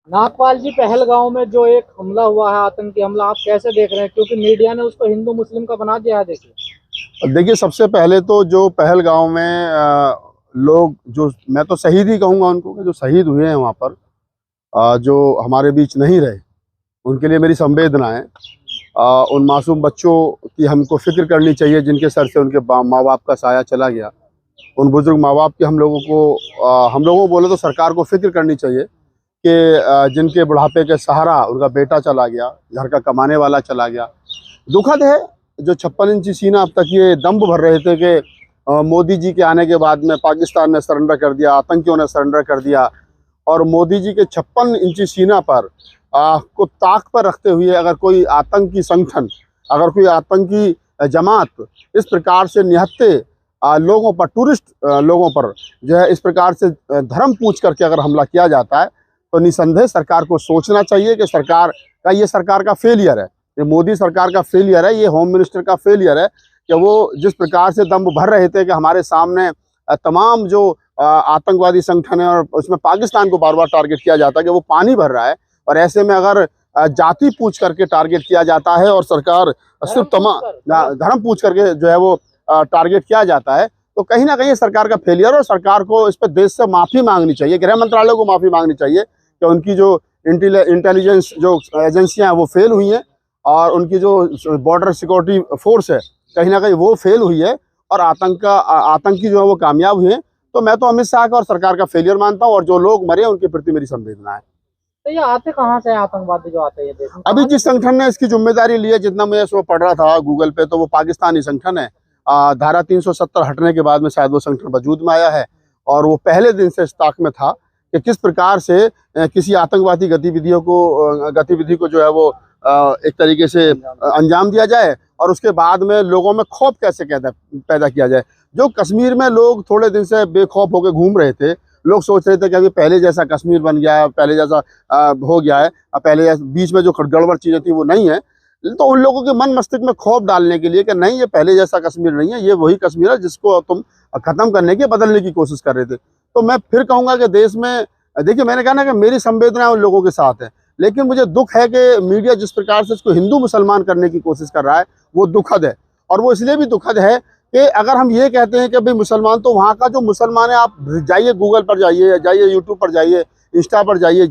नागपाल जी, पहलगांव में जो एक हमला हुआ है, आतंकी हमला, आप कैसे देख रहे हैं? क्योंकि मीडिया ने उसको हिंदू मुस्लिम का बना दिया है। देखिए, सबसे पहले तो जो पहलगांव में लोग, जो मैं तो शहीद ही कहूँगा उनको, कि जो शहीद हुए हैं वहाँ पर, जो हमारे बीच नहीं रहे, उनके लिए मेरी संवेदना है। उन मासूम बच्चों की हमको फिक्र करनी चाहिए जिनके सर से उनके माँ बाप का साया चला गया। उन बुजुर्ग माँ बाप की हम लोगों को बोले तो सरकार को फिक्र करनी चाहिए कि जिनके बुढ़ापे के सहारा उनका बेटा चला गया, घर का कमाने वाला चला गया। दुखद है, जो 56 इंची सीना अब तक ये दम्भ भर रहे थे कि मोदी जी के आने के बाद में पाकिस्तान ने सरेंडर कर दिया, आतंकियों ने सरेंडर कर दिया। और मोदी जी के 56 इंची सीना पर को ताक पर रखते हुए अगर कोई आतंकी संगठन, अगर कोई आतंकी जमात इस प्रकार से निहत्थे लोगों पर, टूरिस्ट लोगों पर जो है इस प्रकार से धर्म पूछ करके अगर हमला किया जाता है, तो निसंदेह सरकार को सोचना चाहिए कि ये सरकार का फेलियर है, ये मोदी सरकार का फेलियर है, ये होम मिनिस्टर का फेलियर है कि वो जिस प्रकार से दम भर रहे थे कि हमारे सामने तमाम जो आतंकवादी संगठन है और उसमें पाकिस्तान को बार बार टारगेट किया जाता है कि वो पानी भर रहा है, और ऐसे में अगर जाति पूछ करके टारगेट किया जाता है और सरकार सिर्फ धर्म पूछ करके जो है वो टारगेट किया जाता है, तो कहीं ना कहीं सरकार का फेलियर, और सरकार को इस पर देश से माफ़ी मांगनी चाहिए, गृह मंत्रालय को माफ़ी मांगनी चाहिए कि उनकी जो इंटेलिजेंस जो एजेंसियां हैं वो फेल हुई हैं, और उनकी जो बॉर्डर सिक्योरिटी फोर्स है कहीं ना कहीं वो फेल हुई है, और आतंकी जो है वो कामयाब हुए हैं। तो मैं तो अमित शाह का और सरकार का फेलियर मानता हूँ, और जो लोग मरे उनके प्रति मेरी संवेदना है। तो ये आते कहाँ से आतंकवादी जो आते हैं ये देश में? अभी जिस संगठन ने इसकी जिम्मेदारी ली है, जितना मैं इसको पढ़ रहा था गूगल पे, तो वो पाकिस्तानी संगठन है। धारा 370 हटने के बाद में शायद वो संगठन वजूद में आया है, और वो पहले दिन से इस ताक में था कि किस प्रकार से किसी आतंकवादी गतिविधि को जो है वो एक तरीके से अंजाम दिया जाए, और उसके बाद में लोगों में खौफ कैसे पैदा किया जाए। जो कश्मीर में लोग थोड़े दिन से बेखौफ होकर घूम रहे थे, लोग सोच रहे थे कि अभी पहले जैसा कश्मीर बन गया है, पहले जैसा हो गया है, पहले बीच में जो गड़बड़ चीज़ें थी वो नहीं है, तो उन लोगों के मन मस्तिष्क में खौफ डालने के लिए कि नहीं, ये पहले जैसा कश्मीर नहीं है, ये वही कश्मीर है जिसको तुम खत्म करने की, बदलने की कोशिश कर रहे थे। तो मैं फिर कहूँगा कि देश में, देखिए मैंने कहा ना कि मेरी संवेदना उन लोगों के साथ है, लेकिन मुझे दुख है कि मीडिया जिस प्रकार से इसको हिंदू मुसलमान करने की कोशिश कर रहा है वो दुखद है। और वो इसलिए भी दुखद है कि अगर हम ये कहते हैं कि भाई मुसलमान, तो वहाँ का जो मुसलमान है, आप जाइए गूगल पर जाइए यूट्यूब पर जाइए, इंस्टा पर जाइए,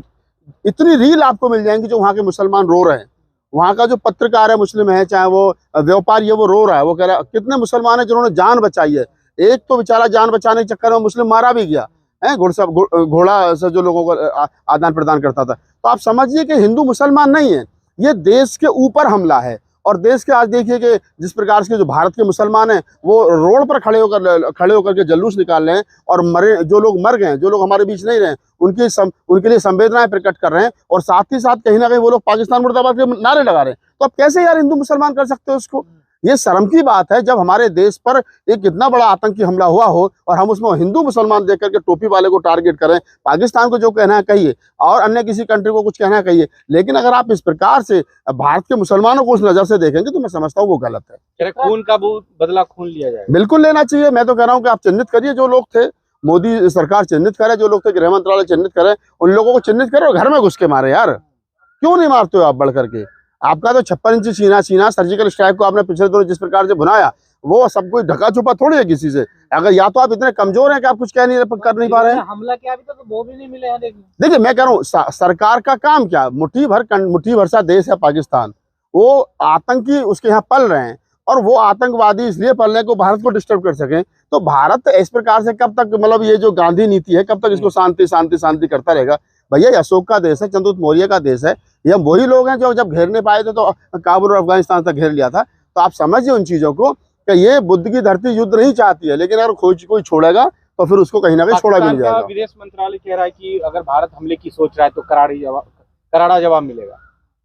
इतनी रील आपको मिल जाएंगी जो वहाँ के मुसलमान रो रहे हैं। वहाँ का जो पत्रकार है मुस्लिम है, चाहे वो व्यापारी है, वो रो रहा है, वो कह रहा है कितने मुसलमान है जिन्होंने जान बचाई है। एक तो बेचारा जान बचाने के चक्कर में मुस्लिम मारा भी गया है, घोड़ा से जो लोगों को आदान प्रदान करता था। तो आप समझिए कि हिंदू मुसलमान नहीं है, ये देश के ऊपर हमला है। और देश के आज देखिए कि जिस प्रकार से जो भारत के मुसलमान हैं वो रोड पर खड़े होकर के जुलूस निकाल रहे हैं, और जो लोग मर गए, जो लोग हमारे बीच नहीं रहे, उनके लिए संवेदनाएं प्रकट कर रहे हैं, और साथ ही साथ कहीं ना कहीं वो लोग पाकिस्तान मुर्दाबाद के नारे लगा रहे हैं। तो अब कैसे यार हिंदू मुसलमान कर सकते हो इसको? ये शर्म की बात है जब हमारे देश पर एक इतना बड़ा आतंकी हमला हुआ हो और हम उसमें हिंदू मुसलमान देख करके टोपी वाले को टारगेट करें। पाकिस्तान को जो कहना है कहिए, और अन्य किसी कंट्री को कुछ कहना है कहिए, लेकिन अगर आप इस प्रकार से भारत के मुसलमानों को उस नजर से देखेंगे तो मैं समझता हूँ वो गलत है। खून का बदला खून लिया जाए, बिल्कुल लेना चाहिए। मैं तो कह रहा हूँ कि आप चिन्हित करिए, जो लोग थे, मोदी सरकार चिन्हित करे, जो लोग थे गृह मंत्रालय चिन्हित करे, उन लोगों को चिन्हित करो, घर में घुस के मारे। यार क्यों नहीं मारते हो आप बढ़ करके? आपका तो 56 इंची सीना सर्जिकल स्ट्राइक को आपने पिछले दिनों जिस प्रकार से बुनाया, वो सब कुछ ढका छुपा थोड़ी है किसी से। अगर या तो आप इतने कमजोर हैं कि आप कुछ कर नहीं पा रहे हैं। हमला किया अभी तो वो भी नहीं मिले हैं। देखिए मैं कह रहा हूँ सरकार का काम क्या, मुट्ठी भर सा देश है पाकिस्तान, वो आतंकी उसके यहाँ पल रहे हैं, और वो आतंकवादी इसलिए पल रहे हैं को भारत को डिस्टर्ब कर सकें। तो भारत इस प्रकार से कब तक, मतलब ये जो गांधी नीति है, कब तक इसको शांति शांति शांति करता रहेगा? भैया ये अशोक का देश है, चंद्रगुप्त मौर्य का देश है, ये वही लोग हैं जो जब घेरने पाए थे तो काबुल और अफगानिस्तान तक घेर लिया था। तो आप समझिए उन चीजों को कि ये बुद्ध की धरती युद्ध नहीं चाहती है, लेकिन अगर कोई छोड़ेगा तो फिर उसको कहीं ना कहीं छोड़ा भी नहीं जाएगा। विदेश मंत्रालय कह रहा है कि अगर भारत हमले की सोच रहा है तो करारा जवाब मिलेगा।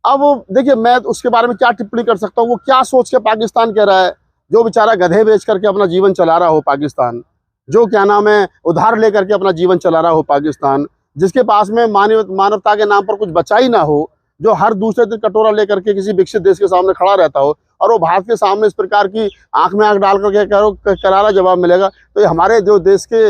अब देखिए मैं उसके बारे में क्या टिप्पणी कर सकता हूँ, वो क्या सोच के पाकिस्तान कह रहा है। जो बेचारा गधे बेच करके अपना जीवन चला रहा हो पाकिस्तान, जो क्या नाम है उधार लेकर के अपना जीवन चला रहा हो पाकिस्तान, जिसके पास में मानवता के नाम पर कुछ बचा ही ना हो, जो हर दूसरे दिन कटोरा लेकर के किसी विकसित देश के सामने खड़ा रहता हो, और वो भारत के सामने इस प्रकार की आंख में आंख डाल करके करो करारा जवाब मिलेगा। तो ये हमारे जो देश के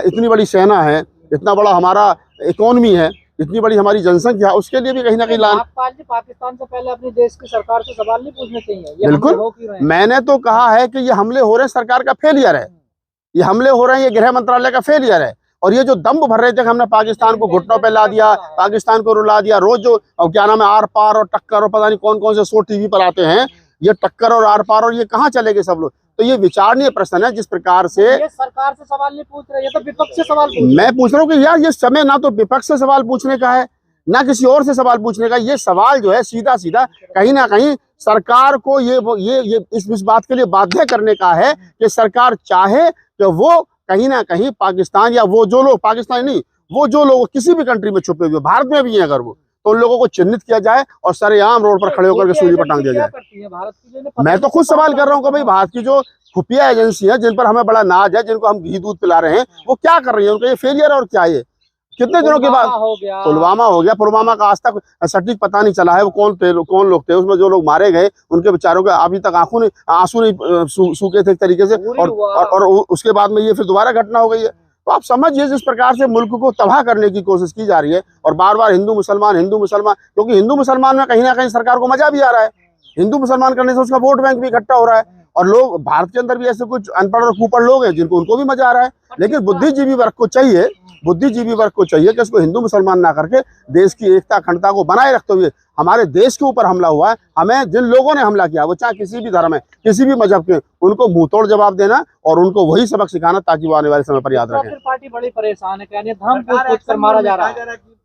इतनी बड़ी सेना है, इतना बड़ा हमारा इकोनॉमी है, इतनी बड़ी हमारी जनसंख्या, उसके लिए भी कहीं ना कहीं लान। नागपाल जी, पाकिस्तान से पहले अपने देश की सरकार से सवाल नहीं पूछने चाहिए? ये बिल्कुल, हमले हो क्यों रहे हैं? मैंने तो कहा है कि ये हमले हो रहे हैं सरकार का फेलियर है, ये हमले हो रहे हैं, ये गृह मंत्रालय का फेलियर है। और ये जो दम्भ भर रहे थे कि हमने पाकिस्तान को घुटनों पे ला दिया, पाकिस्तान को रुला दिया, रोज जो क्या नाम है आर पार और टक्कर और पता नहीं कौन कौन से शो टीवी पर आते हैं, ये टक्कर और आर पार और ये कहाँ चले गए सब लोग। तो ये विचारणीय प्रश्न है जिस प्रकार से ये सरकार से सवाल नहीं पूछ रहे, ये तो विपक्ष से सवाल पूछ रहे। मैं पूछ रहा हूँ कि यार ये समय ना तो विपक्ष से सवाल पूछने का है ना किसी और से सवाल पूछने का, ये सवाल जो है सीधा सीधा कहीं ना कहीं सरकार को ये इस बात के लिए बाध्य करने का है कि सरकार चाहे कि वो कहीं ना कहीं पाकिस्तान या वो जो लोग पाकिस्तान नहीं, वो जो लोग किसी भी कंट्री में छुपे हुए, भारत में भी हैं अगर वो, तो उन लोगों को चिन्हित किया जाए और सरेआम रोड पर खड़े होकर के सूली पर टांग दिया जाए। मैं तो खुद सवाल कर रहा हूँ कि भाई भारत की जो खुफिया एजेंसी है जिन पर हमें बड़ा नाज है, जिनको हम घी दूध पिला रहे हैं, वो क्या कर रही है, उनका ये फेलियर है और क्या ये कितने दिनों के बाद पुलवामा हो गया। पुलवामा का आज तक सटीक पता नहीं चला है वो कौन लोग थे उसमें, जो लोग मारे गए उनके बेचारों के अभी तक आंसू नहीं सूखे थे एक तरीके से, और उसके बाद में ये फिर दोबारा घटना हो गई है। तो आप समझिए जिस प्रकार से मुल्क को तबाह करने की कोशिश की जा रही है, और बार बार हिंदू मुसलमान, क्योंकि हिंदू मुसलमान में कहीं ना कहीं सरकार को मजा भी आ रहा है, हिंदू मुसलमान करने से उसका वोट बैंक भी इकट्ठा हो रहा है, और लोग भारत के अंदर भी ऐसे कुछ अनपढ़ और कुपढ़ लोग हैं जिनको उनको भी मजा आ रहा है। लेकिन बुद्धिजीवी वर्ग को चाहिए कि इसको हिंदू मुसलमान ना करके देश की एकता अखंडता को बनाए रखते हुए हमारे देश के ऊपर हमला हुआ है, हमें जिन लोगों ने हमला किया वो चाहे किसी भी धर्म है, किसी भी मजहब के, उनको मुंहतोड़ जवाब देना और उनको वही सबक सिखाना ताकि वो आने वाले समय पर याद रखें। पार्टी बड़ी परेशान है, कहने धर्म पूछ कर मारा जा रहा है,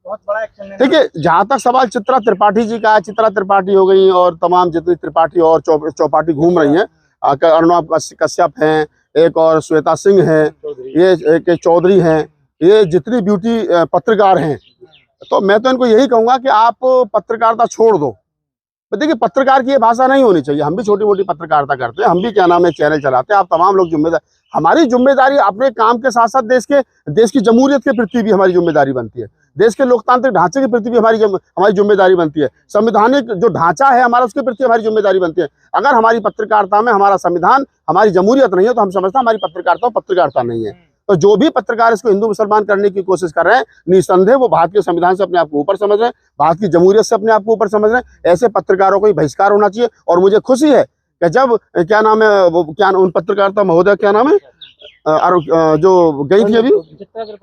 बहुत बड़ा एक्शन। देखिए जहां तक सवाल चित्रा त्रिपाठी जी का है, चित्रा त्रिपाठी हो गई और तमाम जितनी त्रिपाठी और चौपाटी घूम रही हैं, अर्णव कश्यप हैं, एक और श्वेता सिंह हैं, ये एक चौधरी हैं, ये जितनी ब्यूटी पत्रकार हैं, तो मैं तो इनको यही कहूंगा कि आप पत्रकारिता छोड़ दो। देखिए पत्रकार की ये भाषा नहीं होनी चाहिए, हम भी छोटी मोटी पत्रकारिता करते हैं, हम भी क्या नाम है चैनल चलाते हैं, आप तमाम लोग जिम्मेदार, हमारी जिम्मेदारी अपने काम के साथ साथ देश की जमहूरियत के प्रति भी हमारी जिम्मेदारी बनती है, देश के लोकतांत्रिक ढांचे के प्रति भी हमारी जिम्मेदारी बनती है, संवैधानिक जो ढांचा है हमारा उसके प्रति हमारी जिम्मेदारी बनती है। अगर हमारी पत्रकारिता में हमारा संविधान, हमारी जमहूरियत नहीं है तो हम समझते हैं हमारी पत्रकारिता नहीं है। तो जो भी पत्रकार इसको हिंदू मुसलमान करने की कोशिश कर रहे हैं, निसंदेह वो भारत के संविधान से अपने आप को ऊपर समझ रहे हैं, भारत की जमहूरियत से अपने आप को ऊपर समझ रहे हैं। ऐसे पत्रकारों को बहिष्कार होना चाहिए। और मुझे खुशी है कि जब क्या नाम है वो क्या उन पत्रकारिता महोदय क्या नाम है जो गई थी अभी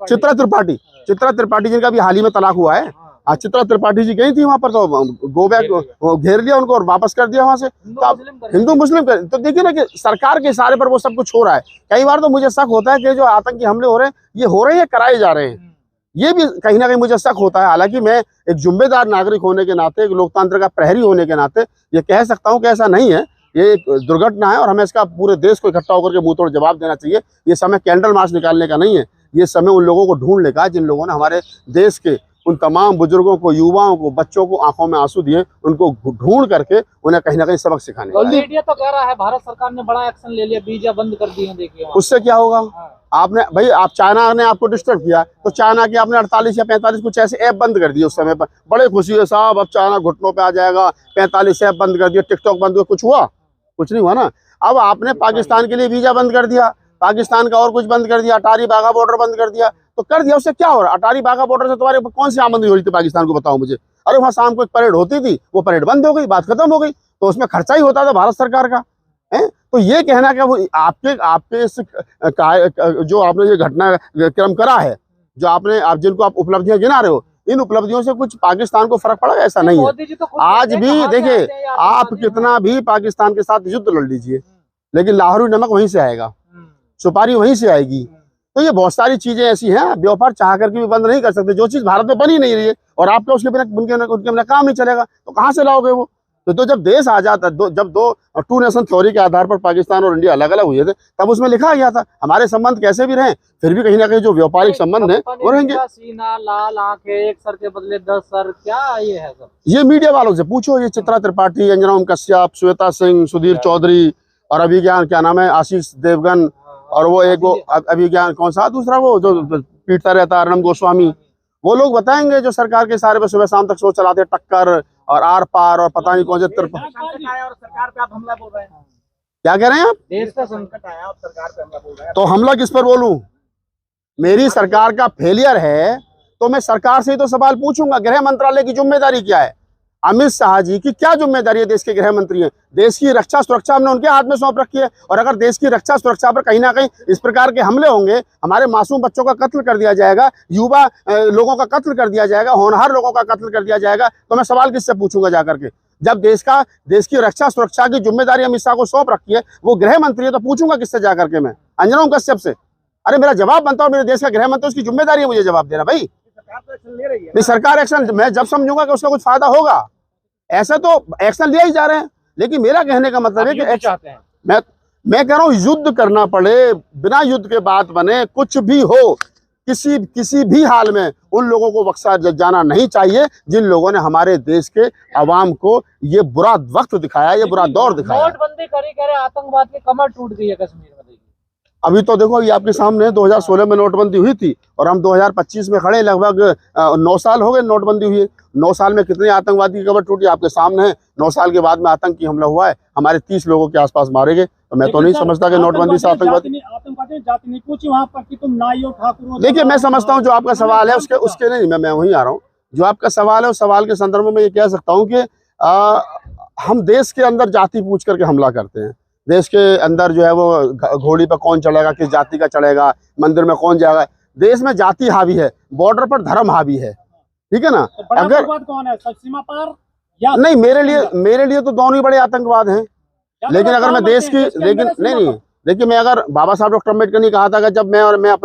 चित्रा त्रिपाठी जिनका भी हाल ही में तलाक हुआ है, चित्रा त्रिपाठी जी गई थी वहां पर, तो गो बैक घेर लिया उनको और वापस कर दिया वहां से। तो आप हिंदू मुस्लिम कर, तो देखिए ना कि सरकार के इशारे पर वो सब कुछ हो रहा है। कई बार तो मुझे शक होता है कि जो आतंकी हमले हो रहे हैं ये हो रहे हैं, कराए जा रहे हैं, ये भी कहीं ना कहीं मुझे शक होता है। हालांकि मैं एक जिम्मेदार नागरिक होने के नाते, एक लोकतंत्र का प्रहरी होने के नाते ये कह सकता हूँ कि ऐसा नहीं है, ये एक दुर्घटना है और हमें इसका पूरे देश को इकट्ठा होकर के मुंह तोड़ जवाब देना चाहिए। ये समय कैंडल मार्च निकालने का नहीं है, ये समय उन लोगों को ढूंढने का जिन लोगों ने हमारे देश के उन तमाम बुजुर्गों को, युवाओं को, बच्चों को आंखों में आंसू दिए, उनको ढूंढ करके उन्हें कहीं ना कहीं सबक सिखाने का। मीडिया तो कह रहा है भारत सरकार ने बड़ा एक्शन ले लिया, वीजा बंद कर दिए, देखिए उससे क्या होगा। आपने भाई आप चाइना ने आपको डिस्टर्ब किया तो चाइना के आपने 48 या 45 कुछ ऐसे ऐप बंद कर दिए उस समय पर, बड़े खुशी है साहब अब चाइना घुटनों पे आ जाएगा, 45 ऐप बंद कर दिया, टिकटॉक बंद हुआ, कुछ हुआ? कुछ नहीं हुआ ना। अब आपने पाकिस्तान के लिए वीजा बंद कर दिया, पाकिस्तान का और कुछ बंद कर दिया, अटारी बाघा बॉर्डर बंद कर दिया, तो कर दिया, उससे क्या हो रहा? अटारी बाघा बॉर्डर से तुम्हारे कौन सी आमदनी हो रही थी पाकिस्तान को, बताओ मुझे। अरे वहाँ शाम को एक परेड होती थी, वो परेड बंद हो गई, बात खत्म हो गई, तो उसमें खर्चा ही होता था भारत सरकार का है। तो ये कहना क्या वो आपके इस जो आपने ये घटनाक्रम करा है, जो आपने आप जिनको आप उपलब्धियां गिना रहे हो, इन उपलब्धियों से कुछ पाकिस्तान को फर्क पड़ा? ऐसा नहीं है। आज भी देखिए आप कितना भी पाकिस्तान के साथ युद्ध लड़ लीजिए, लेकिन लाहौरी नमक वहीं से आएगा, सुपारी वहीं से आएगी। तो ये बहुत सारी चीजें ऐसी हैं, व्यापार चाह करके भी बंद नहीं कर सकते। जो चीज भारत में बनी नहीं रही है और आपका उसके बिना उनके बिना काम नहीं चलेगा, तो कहाँ से लाओगे वो? तो जब देश आजाद, जब दो टू नेशन थ्योरी के आधार पर पाकिस्तान और इंडिया अलग अलग हुए थे, तब उसमें लिखा गया था हमारे संबंध कैसे भी रहें, फिर भी कहीं ना कहीं जो व्यापारिक संबंध है वो रहेंगे। सीना लाल आंखें, एक सर के बदले 10 सर, क्या ये है सब? ये मीडिया वालों से पूछो, ये चित्रा त्रिपाठी, अंजना कश्यप, श्वेता सिंह, सुधीर चौधरी और अभिज्ञान क्या नाम है आशीष देवगन, और वो एक वो अभिज्ञान कौन सा दूसरा वो जो पीटता रहता है अर्णव गोस्वामी, वो लोग बताएंगे जो सरकार के सारे पे सुबह शाम तक शो चलाते, टक्कर और आर पार और पता नहीं कौन से सरकार पे आप हमला बोल रहे हैं। क्या कह रहे हैं आप? देश का संकट आया और सरकार पे हमला बोल रहे हैं, तो हमला किस पर बोलूं? मेरी सरकार का फेलियर है तो मैं सरकार से ही तो सवाल पूछूंगा, गृह मंत्रालय की जिम्मेदारी क्या है? अमित शाह जी की क्या जिम्मेदारी है? देश के गृह मंत्री हैं, देश की रक्षा सुरक्षा हमने उनके हाथ में सौंप रखी है। और अगर देश की रक्षा सुरक्षा पर कहीं ना कहीं इस प्रकार के हमले होंगे, हमारे मासूम बच्चों का कत्ल कर दिया जाएगा, युवा लोगों का कत्ल कर दिया जाएगा, होनहार लोगों का कत्ल कर दिया जाएगा, तो मैं सवाल किससे पूछूंगा जाकर के? जब देश की रक्षा सुरक्षा की जिम्मेदारी अमित शाह को सौंप रखी है, वो गृह मंत्री है, तो पूछूंगा किससे जाकर के? मैं अंजना कश्यप से। अरे मेरा जवाब बनता है, मेरे देश का गृह मंत्री, उसकी जिम्मेदारी है मुझे जवाब देना। भाई नहीं, सरकार एक्शन मैं जब समझूंगा कि उसका कुछ फायदा होगा, ऐसा तो एक्शन लिया ही जा रहे हैं। लेकिन मेरा कहने का मतलब है कि चाहते हैं मैं कह रहा हूँ युद्ध करना पड़े, बिना युद्ध के बात बने, कुछ भी हो, किसी भी हाल में उन लोगों को बख्शा जाना नहीं चाहिए जिन लोगों ने हमारे देश के अवाम को ये बुरा वक्त दिखाया, ये बुरा दौर दिखाया। नोटबंदी करी करे, आतंकवाद की कमर टूट गई है कश्मीर में। अभी तो देखो, ये आपके सामने 2016 में नोटबंदी हुई थी और हम 2025 में खड़े, लगभग 9 साल हो गए नोटबंदी हुई। 9 साल में कितने आतंकवादी की खबर टूटी आपके सामने है। 9 साल के बाद में आतंकी हमला हुआ है, हमारे 30 लोगों के आसपास मारे गए। तो मैं तो नहीं समझता कि नोटबंदी से आतंकवादी जाति नहीं पूछी वहां पर कि तुम नाइयो ठाकुर। देखिए, मैं समझता हूँ जो आपका सवाल है उसके नहीं, मैं वहीं आ रहा हूँ। जो आपका सवाल है उस सवाल के संदर्भ में मैं ये कह सकता हूँ कि हम देश के अंदर जाति पूछ करके हमला करते हैं। देश के अंदर जो है वो घोड़ी पर कौन चढ़ेगा, किस जाति का चढ़ेगा, मंदिर में कौन जाएगा, देश में जाति हावी है, बॉर्डर पर धर्म हावी है, ठीक है ना। तो अगर कौन है, सीमा पार या नहीं, मेरे लिए तो दोनों ही बड़े आतंकवाद हैं। लेकिन अगर मैं देश की, लेकिन नहीं, देखिए, मैं अगर बाबा साहब डॉक्टर अम्बेडकर ने कहा था कि जब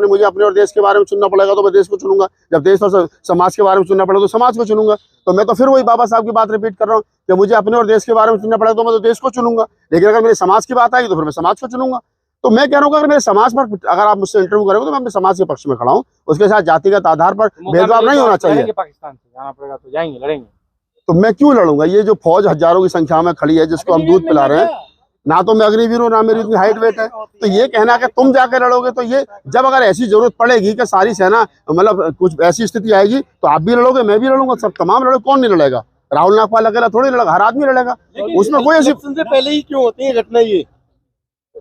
मुझे अपने और देश के बारे में चुनना पड़ेगा तो मैं देश को चुनूंगा, जब देश और समाज के बारे में चुनना पड़ेगा तो समाज को चुनूंगा। तो मैं तो फिर वही बाबा साहब की बात रिपीट कर रहा हूँ कि मुझे अपने और देश के बारे में चुनना पड़ेगा तो मैं तो देश को चुनूंगा। लेकिन अगर मेरे समाज की बात आएगी तो फिर मैं समाज को चुनूंगा। तो मैं कह रहा हूँ अगर मेरे समाज पर अगर आप मुझसे इंटरव्यू करोगे तो मैं अपने समाज के पक्ष में खड़ा हूँ, उसके साथ जातिगत आधार पर भेदभाव नहीं होना चाहिए। पाकिस्तान से जाना पड़ेगा तो जाएंगे, लड़ेंगे। तो मैं क्यों लड़ूंगा? ये जो फौज हजारों की संख्या में खड़ी है, जिसको हम दूध पिला रहे हैं, ना तो मैं अग्निवीर हूँ, ना मेरी इतनी हाइट वेट है, तो ये कहना कि तुम जाकर लड़ोगे, तो ये जब अगर ऐसी जरूरत पड़ेगी कि सारी सेना, मतलब कुछ ऐसी स्थिति आएगी तो आप भी लड़ोगे, मैं भी लड़ूंगा, सब तमाम लड़ोगे, कौन नहीं लड़ेगा? राहुल नागपाल अकेला थोड़ी लड़ेगा, हर आदमी लड़ेगा। उसमें कोई ऐसी से पहले ही क्यों होती है घटना? ये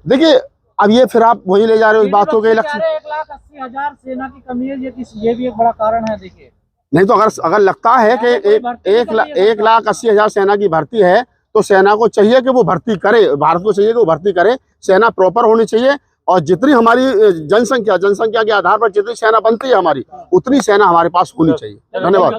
देखिए, अब ये फिर आप वही ले जा रहे हो इस बातों के। 1,80,000 सेना की कमी है, ये भी एक बड़ा कारण है। देखिए, नहीं तो अगर लगता है कि 1,80,000 सेना की भर्ती है तो सेना को चाहिए कि वो भर्ती करे, भारत को चाहिए कि वो भर्ती करे, सेना प्रॉपर होनी चाहिए। और जितनी हमारी जनसंख्या के आधार पर जितनी सेना बनती है हमारी, उतनी सेना हमारे पास होनी चाहिए। धन्यवाद।